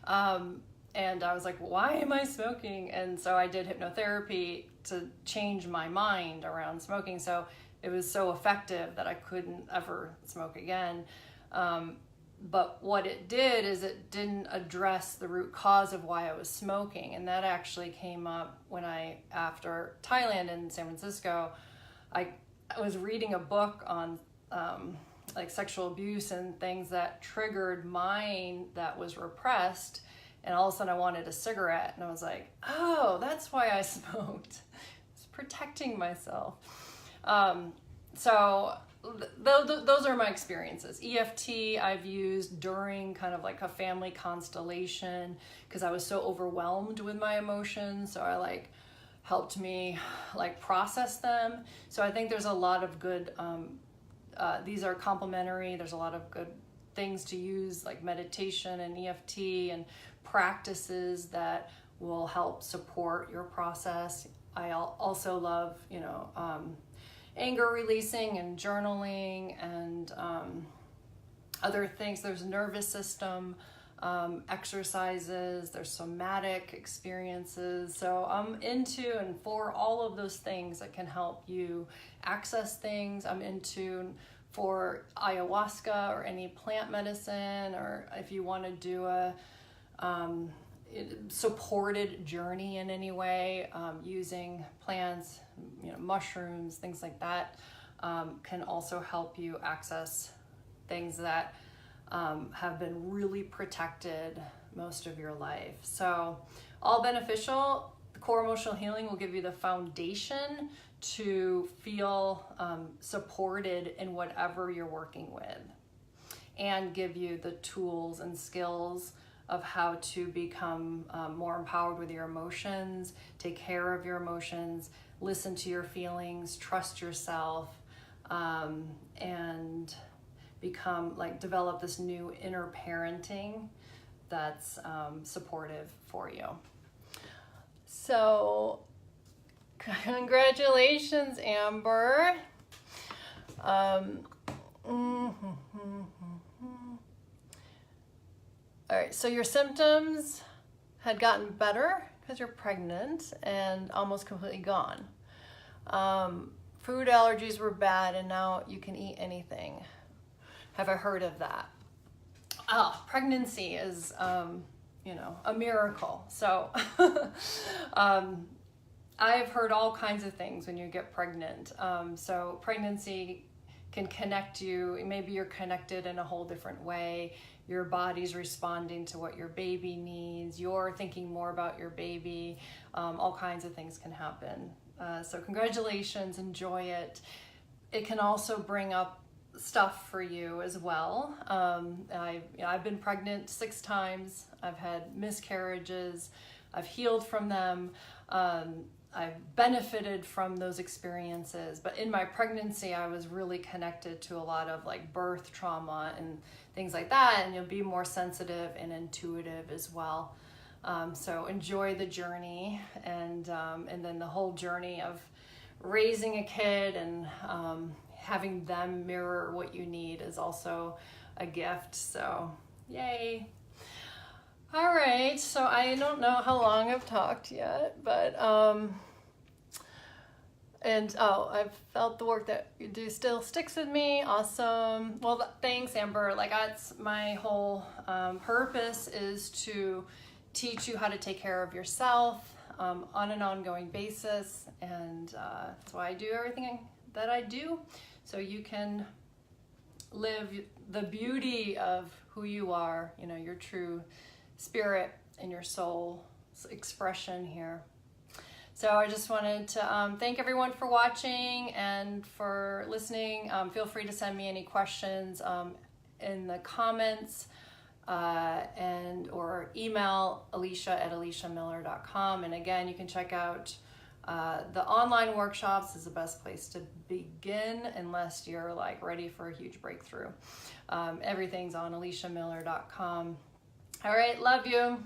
And I was like, why am I smoking? And so I did hypnotherapy to change my mind around smoking. So it was so effective that I couldn't ever smoke again. But what it did is it didn't address the root cause of why I was smoking. And that actually came up when after Thailand and San Francisco, I was reading a book on sexual abuse and things that triggered mine that was repressed. And all of a sudden I wanted a cigarette and I was like, oh, that's why I smoked. It's protecting myself. So those are my experiences. EFT I've used during kind of like a family constellation because I was so overwhelmed with my emotions. So I helped me process them. So I think there's a lot of good, these are complementary. There's a lot of good things to use like meditation and EFT and practices that will help support your process. I also love, anger releasing and journaling and other things. There's nervous system exercises, there's somatic experiences. So I'm into and for all of those things that can help you access things. I'm into for ayahuasca or any plant medicine, or if you want to do a supported journey in any way, using plants, mushrooms, things like that, can also help you access things that have been really protected most of your life. So all beneficial. The core emotional healing will give you the foundation to feel supported in whatever you're working with, and give you the tools and skills of how to become more empowered with your emotions, take care of your emotions, listen to your feelings, trust yourself, and become develop this new inner parenting that's supportive for you. So congratulations, Amber. All right, so your symptoms had gotten better because you're pregnant and almost completely gone. Food allergies were bad and now you can eat anything. Have I heard of that? Pregnancy is, a miracle. So I've heard all kinds of things when you get pregnant. So pregnancy can connect you. Maybe you're connected in a whole different way. Your body's responding to what your baby needs. You're thinking more about your baby. All kinds of things can happen. So congratulations, enjoy it. It can also bring up stuff for you as well. I've been pregnant 6 times. I've had miscarriages. I've healed from them. I've benefited from those experiences, but in my pregnancy, I was really connected to a lot of like birth trauma and things like that, and you'll be more sensitive and intuitive as well. So enjoy the journey, and then the whole journey of raising a kid and having them mirror what you need is also a gift. So yay. All right, so I don't know how long I've talked yet, but I've felt the work that you do still sticks with me. Awesome. Well, thanks, Amber. Like, that's my whole purpose, is to teach you how to take care of yourself on an ongoing basis, and that's why I do everything that I do, so you can live the beauty of who you are, you know, your true spirit and your soul's expression here. So I just wanted to thank everyone for watching and for listening. Feel free to send me any questions in the comments or email Elicia@eliciamiller.com. And again, you can check out the online workshops is the best place to begin unless you're like ready for a huge breakthrough. Everything's on EliciaMiller.com. All right, love you.